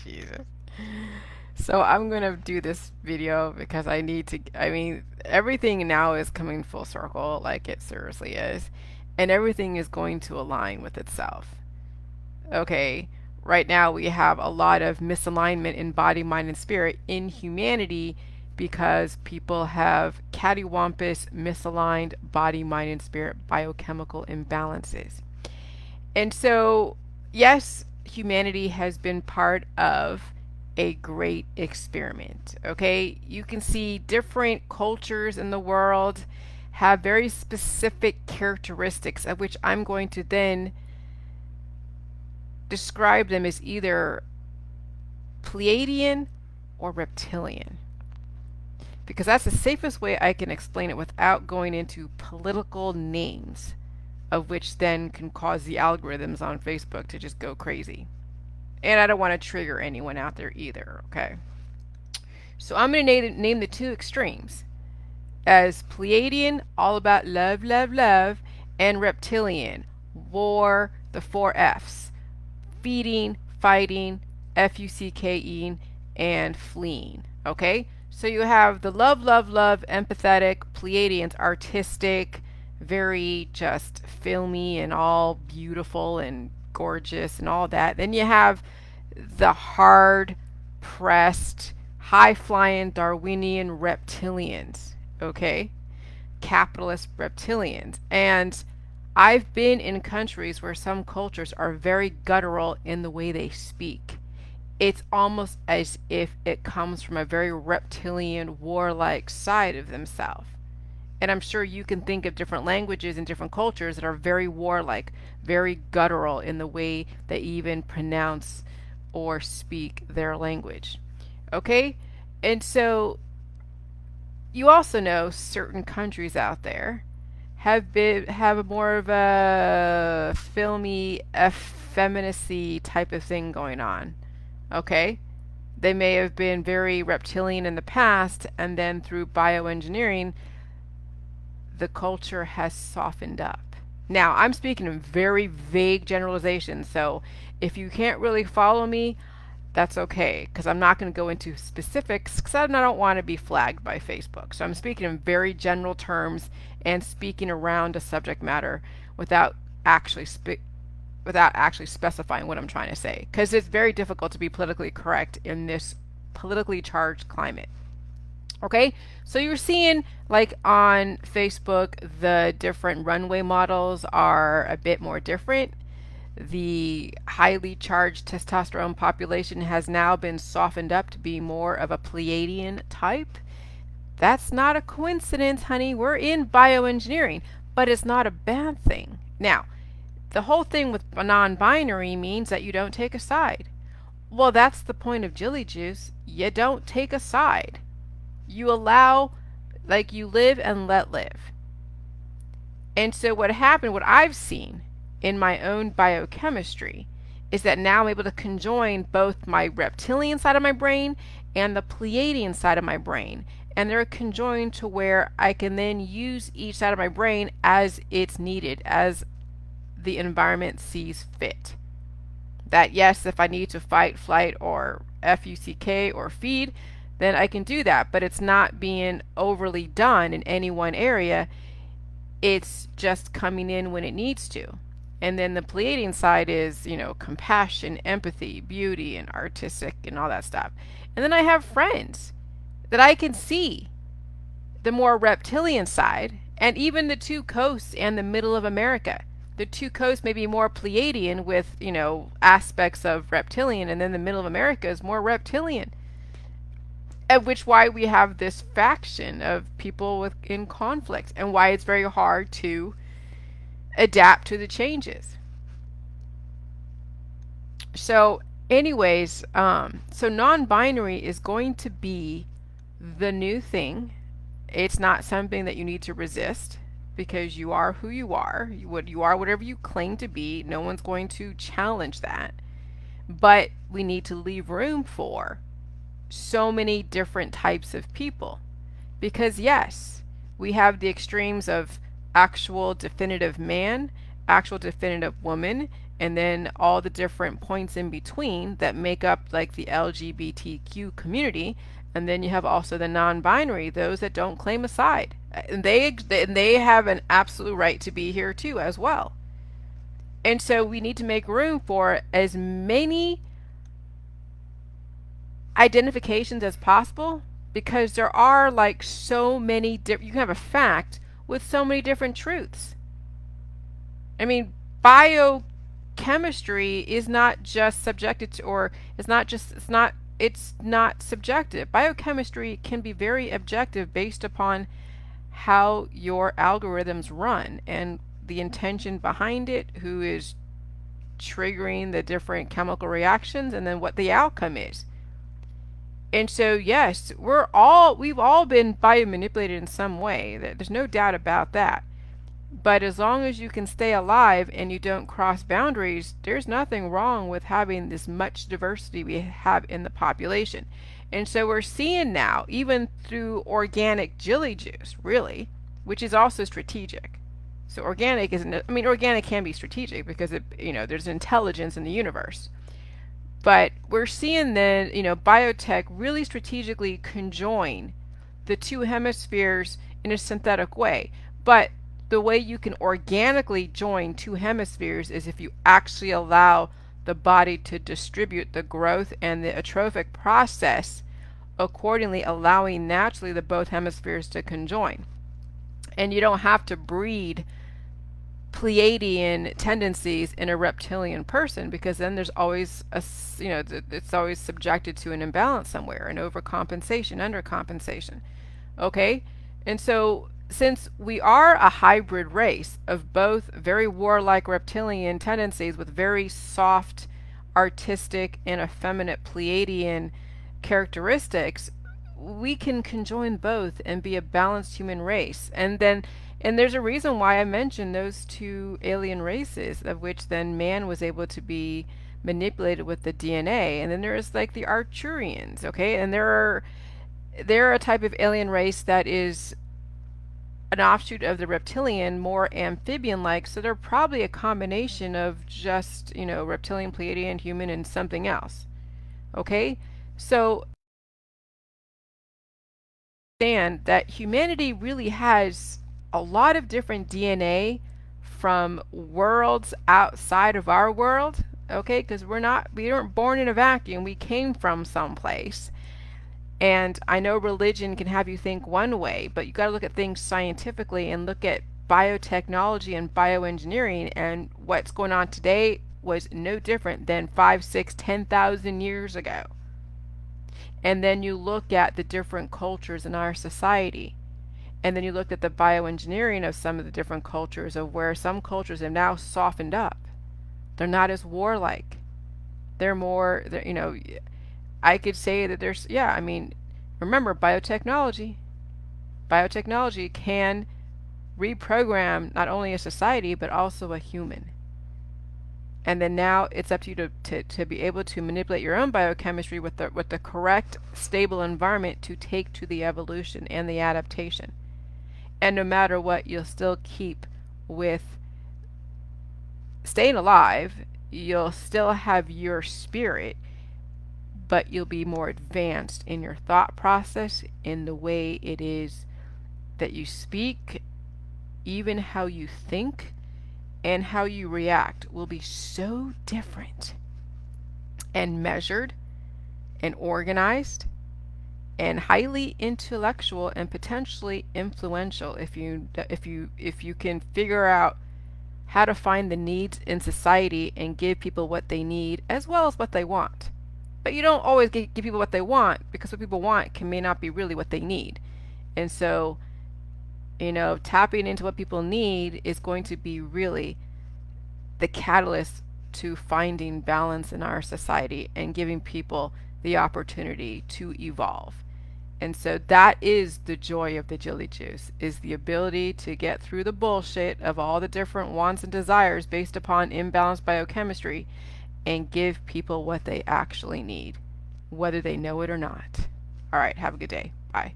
Jesus. So I'm gonna do this video because I need to, I mean, everything now is coming full circle, like it seriously is, and everything is going to align with itself. Okay, right now we have a lot of misalignment in body, mind, and spirit in humanity because people have cattywampus, misaligned body, mind, and spirit biochemical imbalances. And so, yes, humanity has been part of a great experiment. Okay, you can see different cultures in the world have very specific characteristics of which I'm going to then describe them as either Pleiadian or reptilian. Because that's the safest way I can explain it without going into political names, of which then can cause the algorithms on Facebook to just go crazy. And I don't want to trigger anyone out there either, okay? So I'm going to name the two extremes as Pleiadian, all about love, love, love, and reptilian, war, the four F's, feeding, fighting, fucking, and fleeing. Okay? So you have the love, love, love, empathetic, Pleiadians, artistic, very just filmy and all beautiful and gorgeous and all that. Then you have the hard pressed, high flying Darwinian reptilians. Okay? Capitalist reptilians. And I've been in countries where some cultures are very guttural in the way they speak. It's almost as if it comes from a very reptilian, warlike side of themselves. And I'm sure you can think of different languages and different cultures that are very warlike, very guttural in the way they even pronounce or speak their language. Okay? And so you also know certain countries out there have more of a filmy effeminacy type of thing going on. Okay? They may have been very reptilian in the past, and then through bioengineering, the culture has softened up. Now, I'm speaking in very vague generalizations, so if you can't really follow me, that's okay, because I'm not going to go into specifics because I don't want to be flagged by Facebook. So I'm speaking in very general terms and speaking around a subject matter without actually specifying what I'm trying to say, because it's very difficult to be politically correct in this politically charged climate. Okay, so you're seeing like on Facebook, the different runway models are a bit more different. The highly charged testosterone population has now been softened up to be more of a Pleiadian type. That's not a coincidence, honey. We're in bioengineering, but it's not a bad thing. Now, the whole thing with non binary means that you don't take a side. Well, that's the point of Jilly Juice. You don't take a side. You allow, like, you live and let live. And so, what happened, what I've seen in my own biochemistry, is that now I'm able to conjoin both my reptilian side of my brain and the Pleiadian side of my brain. And they're conjoined to where I can then use each side of my brain as it's needed, as the environment sees fit. That yes, if I need to fight, flight, or FUCK or feed, then I can do that. But it's not being overly done in any one area. It's just coming in when it needs to. And then the Pleiadian side is, you know, compassion, empathy, beauty, and artistic, and all that stuff. And then I have friends that I can see the more reptilian side, and even the two coasts and the middle of America. The two coasts may be more Pleiadian with, you know, aspects of reptilian, and then the middle of America is more reptilian. At which why we have this faction of people in conflict, and why it's very hard to adapt to the changes. So, anyways, so non-binary is going to be the new thing. It's not something that you need to resist because you are who you are. You are whatever you claim to be. No one's going to challenge that. But we need to leave room for so many different types of people. Because yes, we have the extremes of actual definitive man actual definitive woman, and then all the different points in between that make up like the LGBTQ community. And then you have also the non-binary, those that don't claim a side. And they have an absolute right to be here too as well. And so we need to make room for as many identifications as possible, because there are like so many different, you can have a fact with so many different truths. I mean, biochemistry is not just subjected to, or it's not subjective. Biochemistry can be very objective based upon how your algorithms run and the intention behind it, who is triggering the different chemical reactions, and then what the outcome is. And so, yes, we've all been biomanipulated in some way. There's no doubt about that. But as long as you can stay alive and you don't cross boundaries, there's nothing wrong with having this much diversity we have in the population. And so we're seeing now, even through organic jelly juice, really, which is also strategic. So organic isn't, I mean, organic can be strategic because there's intelligence in the universe. But we're seeing then, biotech really strategically conjoin the two hemispheres in a synthetic way. But the way you can organically join two hemispheres is if you actually allow the body to distribute the growth and the atrophic process accordingly, allowing naturally the both hemispheres to conjoin. And you don't have to breed Pleiadian tendencies in a reptilian person, because then there's always it's always subjected to an imbalance somewhere, an overcompensation, undercompensation. Okay? And so since we are a hybrid race of both very warlike reptilian tendencies with very soft, artistic, and effeminate Pleiadian characteristics, we can conjoin both and be a balanced human race. And there's a reason why I mentioned those two alien races, of which then man was able to be manipulated with the DNA. And then there's like the Arcturians, okay? And they're a type of alien race that is an offshoot of the reptilian, more amphibian-like, so they're probably a combination of just, reptilian, Pleiadian, human, and something else. Okay? So understand that humanity really has a lot of different DNA from worlds outside of our world, okay? Because we weren't born in a vacuum. We came from someplace. And I know religion can have you think one way, but you got to look at things scientifically and look at biotechnology and bioengineering, and what's going on today was no different than 5, 6, 10,000 years ago. And then you look at the different cultures in our society. And then you look at the bioengineering of some of the different cultures, of where some cultures have now softened up. They're not as warlike. They're more, I could say that remember biotechnology. Biotechnology can reprogram not only a society, but also a human. And then now it's up to you to be able to manipulate your own biochemistry with the correct, stable environment to take to the evolution and the adaptation. And no matter what, you'll still keep with staying alive. You'll still have your spirit, but you'll be more advanced in your thought process, in the way it is that you speak, even how you think and how you react will be so different and measured and organized and highly intellectual and potentially influential if you can figure out how to find the needs in society and give people what they need as well as what they want. But you don't always give people what they want, because what people want may not be really what they need. And so, tapping into what people need is going to be really the catalyst to finding balance in our society and giving people the opportunity to evolve. And so that is the joy of the Jilly Juice, is the ability to get through the bullshit of all the different wants and desires based upon imbalanced biochemistry and give people what they actually need, whether they know it or not. All right, have a good day. Bye.